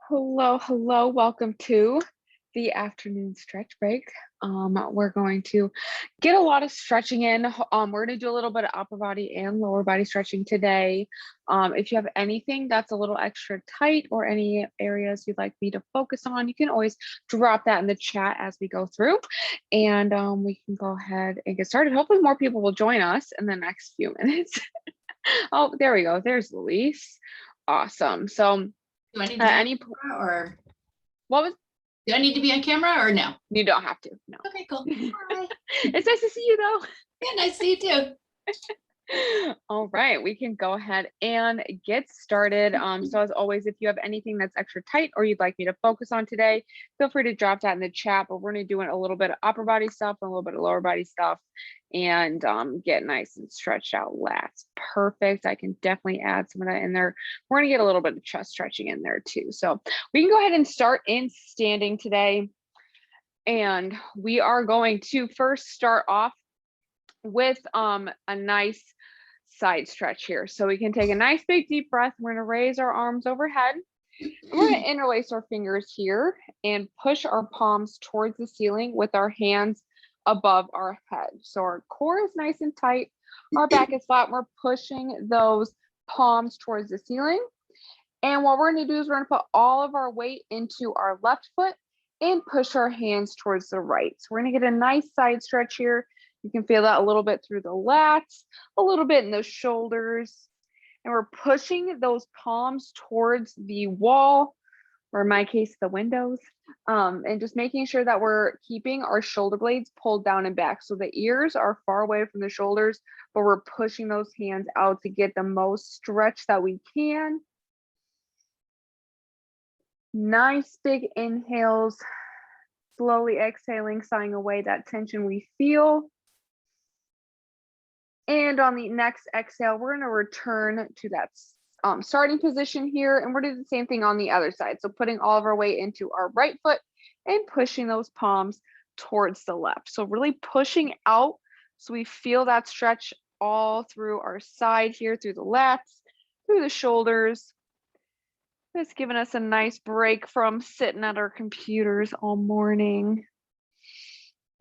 Hello, hello. Welcome to the afternoon stretch break. We're going to get a lot of stretching in. We're going to do a little bit of upper body and lower body stretching today. If you have anything that's a little extra tight or any areas you'd like me to focus on, you can always drop that in the chat as we go through, and we can go ahead and get started. Hopefully more people will join us in the next few minutes. Oh, there we go. There's Luis. Awesome. So Do I need to be any on camera or what was do I need to be on camera or no? you don't have to. No. Okay, cool. Hi. It's nice to see you though. Yeah, nice to see you too. All right, we can go ahead and get started. So as always, if you have anything that's extra tight or you'd like me to focus on today, feel free to drop that in the chat. But we're going to do a little bit of upper body stuff and a little bit of lower body stuff, and get nice and stretched out lats. Perfect. I can definitely add some of that in there. We're going to get a little bit of chest stretching in there too. So we can go ahead and start in standing today. And we are going to first start off with a nice side stretch here. So we can take a nice big deep breath. We're going to raise our arms overhead. We're going to interlace our fingers here and push our palms towards the ceiling with our hands above our head. So our core is nice and tight. Our back is flat. We're pushing those palms towards the ceiling. And what we're going to do is we're going to put all of our weight into our left foot and push our hands towards the right. So we're going to get a nice side stretch here. You can feel that a little bit through the lats, a little bit in the shoulders. And we're pushing those palms towards the wall, or in my case, the windows, and just making sure that we're keeping our shoulder blades pulled down and back. So the ears are far away from the shoulders, but we're pushing those hands out to get the most stretch that we can. Nice big inhales, slowly exhaling, sighing away that tension we feel. And on the next exhale, we're going to return to that starting position here. And we're doing the same thing on the other side. So putting all of our weight into our right foot and pushing those palms towards the left. So really pushing out so we feel that stretch all through our side here, through the lats, through the shoulders. It's giving us a nice break from sitting at our computers all morning.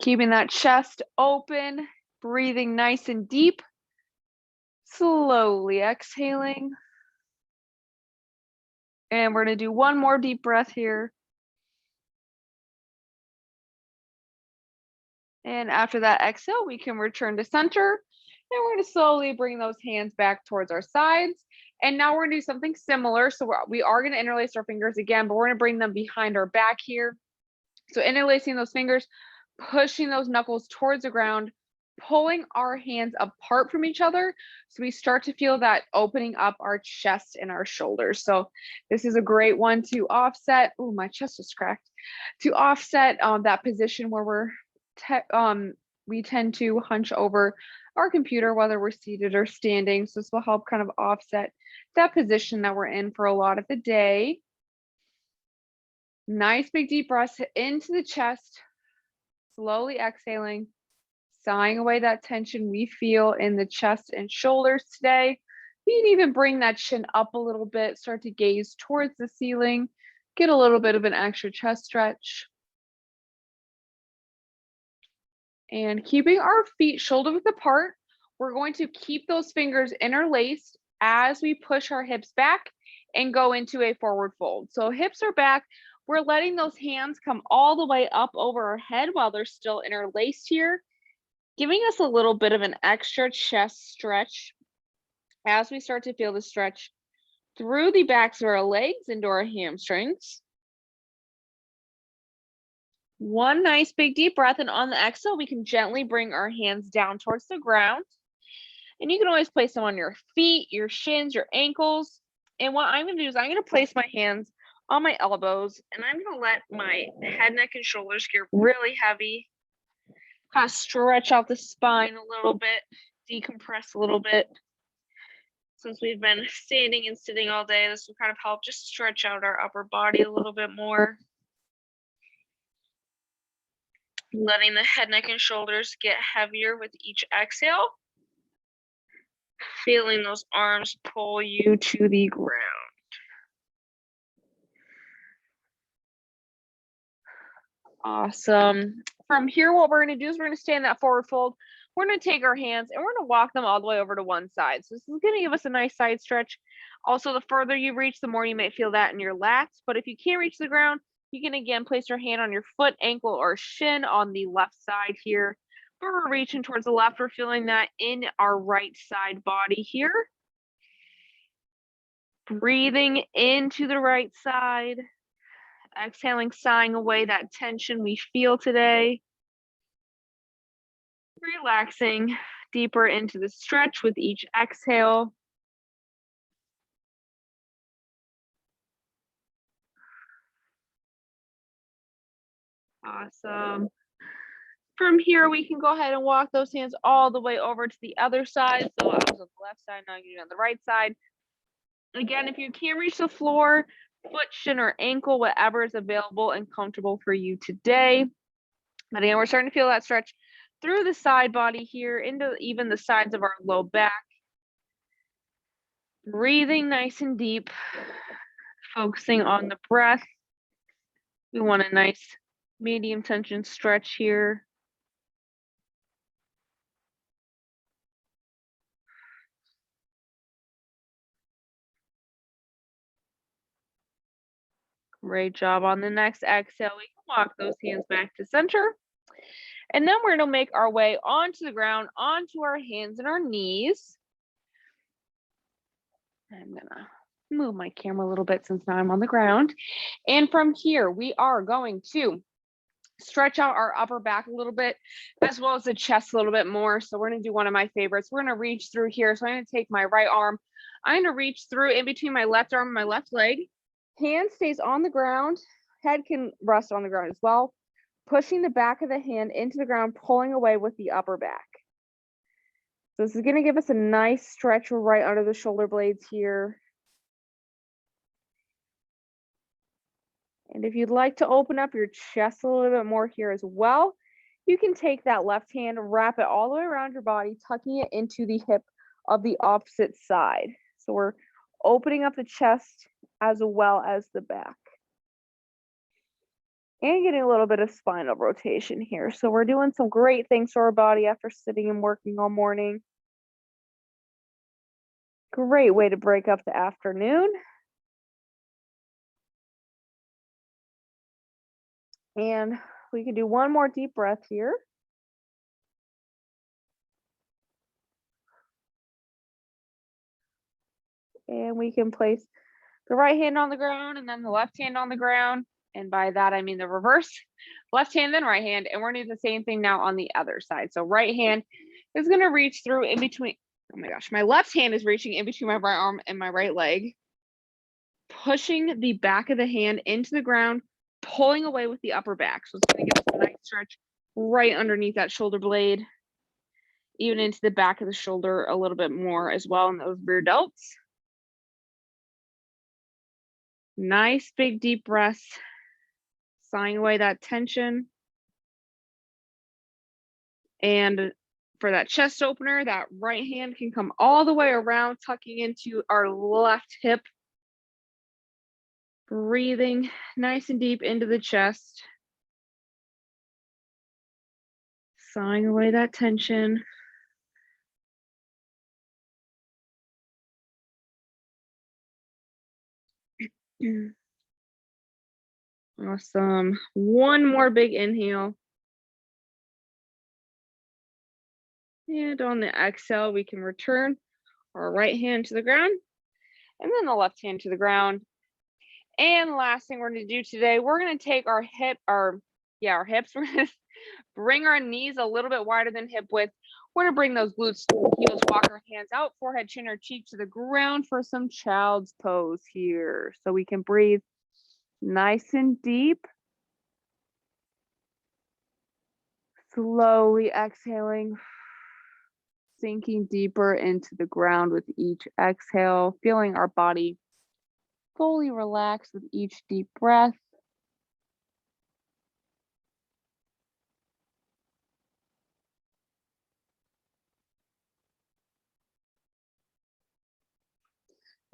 Keeping that chest open. Breathing nice and deep, slowly exhaling. And we're going to do one more deep breath here. And after that exhale, we can return to center. And we're going to slowly bring those hands back towards our sides. And now we're going to do something similar. So we are going to interlace our fingers again, but we're going to bring them behind our back here. So interlacing those fingers, pushing those knuckles towards the ground, pulling our hands apart from each other. So we start to feel that opening up our chest and our shoulders. So this is a great one to offset. Oh, my chest is cracked. To offset that position where we tend to hunch over our computer, whether we're seated or standing. So this will help kind of offset that position that we're in for a lot of the day. Nice big deep breaths into the chest, slowly exhaling. Sighing away that tension we feel in the chest and shoulders today. You can even bring that chin up a little bit, start to gaze towards the ceiling, get a little bit of an extra chest stretch. And keeping our feet shoulder width apart, we're going to keep those fingers interlaced as we push our hips back and go into a forward fold. So hips are back. We're letting those hands come all the way up over our head while they're still interlaced here, giving us a little bit of an extra chest stretch as we start to feel the stretch through the backs of our legs into our hamstrings. One nice big deep breath, and on the exhale, we can gently bring our hands down towards the ground. And you can always place them on your feet, your shins, your ankles. And what I'm going to do is I'm going to place my hands on my elbows, and I'm going to let my head, neck, and shoulders get really heavy. Kind of stretch out the spine a little bit, decompress a little bit. Since we've been standing and sitting all day, this will kind of help just stretch out our upper body a little bit more. Letting the head, neck, and shoulders get heavier with each exhale. Feeling those arms pull you to the ground. Awesome. From here, what we're going to do is we're going to stay in that forward fold. We're going to take our hands and we're going to walk them all the way over to one side. So this is going to give us a nice side stretch. Also, the further you reach, the more you might feel that in your lats. But if you can't reach the ground, you can again place your hand on your foot, ankle, or shin on the left side here. But we're reaching towards the left. We're feeling that in our right side body here. Breathing into the right side. Exhaling, sighing away that tension we feel today. Relaxing deeper into the stretch with each exhale. Awesome. From here, we can go ahead and walk those hands all the way over to the other side. So I was on the left side, now you're on the right side. Again, if you can't reach the floor, foot, shin, or ankle, whatever is available and comfortable for you today. But again, we're starting to feel that stretch through the side body here, into even the sides of our low back. Breathing nice and deep, focusing on the breath. We want a nice medium tension stretch here. Great job. On the next exhale, we can walk those hands back to center. And then we're going to make our way onto the ground, onto our hands and our knees. I'm going to move my camera a little bit since now I'm on the ground. And from here, we are going to stretch out our upper back a little bit, as well as the chest a little bit more. So we're going to do one of my favorites. We're going to reach through here. So I'm going to take my right arm. I'm going to reach through in between my left arm and my left leg. Hand stays on the ground. Head can rest on the ground as well. Pushing the back of the hand into the ground, pulling away with the upper back. So this is going to give us a nice stretch right under the shoulder blades here. And if you'd like to open up your chest a little bit more here as well, you can take that left hand, wrap it all the way around your body, tucking it into the hip of the opposite side. So we're opening up the chest as well as the back. And getting a little bit of spinal rotation here. So we're doing some great things for our body after sitting and working all morning. Great way to break up the afternoon. And we can do one more deep breath here. And we can place the right hand on the ground and then the left hand on the ground. And by that, I mean the reverse, left hand, then right hand. And we're going to do the same thing now on the other side. So right hand is going to reach through in between. Oh my gosh, my left hand is reaching in between my right arm and my right leg. Pushing the back of the hand into the ground, pulling away with the upper back. So it's going to give us a nice stretch right underneath that shoulder blade, even into the back of the shoulder a little bit more as well in those rear delts. Nice big deep breaths, sighing away that tension. And for that chest opener, that right hand can come all the way around, tucking into our left hip. Breathing nice and deep into the chest. Sighing away that tension. Awesome. One more big inhale. And on the exhale, we can return our right hand to the ground and then the left hand to the ground. And last thing we're going to do today, we're going to take our hips. We're going to bring our knees a little bit wider than hip width. We're going to bring those glutes to the heels, walk our hands out, forehead, chin, or cheek to the ground for some child's pose here. So we can breathe nice and deep. Slowly exhaling, sinking deeper into the ground with each exhale, feeling our body fully relaxed with each deep breath.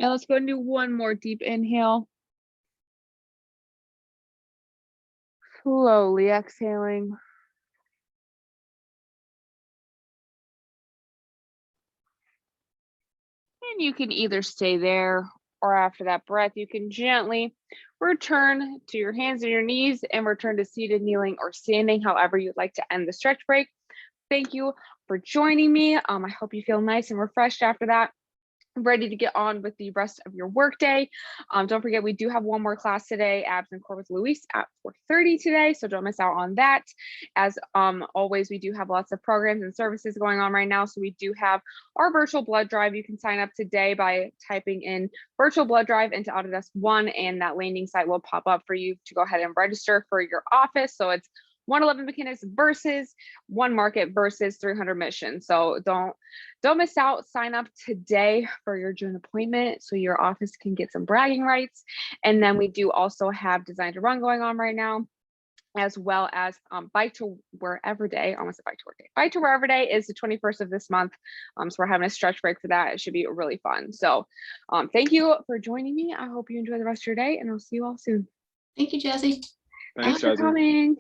Now let's go and do one more deep inhale. Slowly exhaling. And you can either stay there, or after that breath, you can gently return to your hands and your knees and return to seated, kneeling, or standing, however you'd like to end the stretch break. Thank you for joining me. I hope you feel nice and refreshed after that, ready to get on with the rest of your workday. Don't forget, we do have one more class today, abs and core with Luis at 4:30 today, so don't miss out on that. As always, we do have lots of programs and services going on right now. So we do have our virtual blood drive. You can sign up today by typing in virtual blood drive into Autodesk One, and that landing site will pop up for you to go ahead and register for your office. So it's 111 mechanics versus one market versus 300 missions. So don't miss out. Sign up today for your June appointment so your office can get some bragging rights. And then we do also have Design to Run going on right now, as well as Bike to Wherever Day. Almost said Bike to Work Day. Bike to Wherever Day is the 21st of this month. So we're having a stretch break for that. It should be really fun. So thank you for joining me. I hope you enjoy the rest of your day, and I'll see you all soon. Thank you, Jazzy. Thanks, for Jazzy. coming.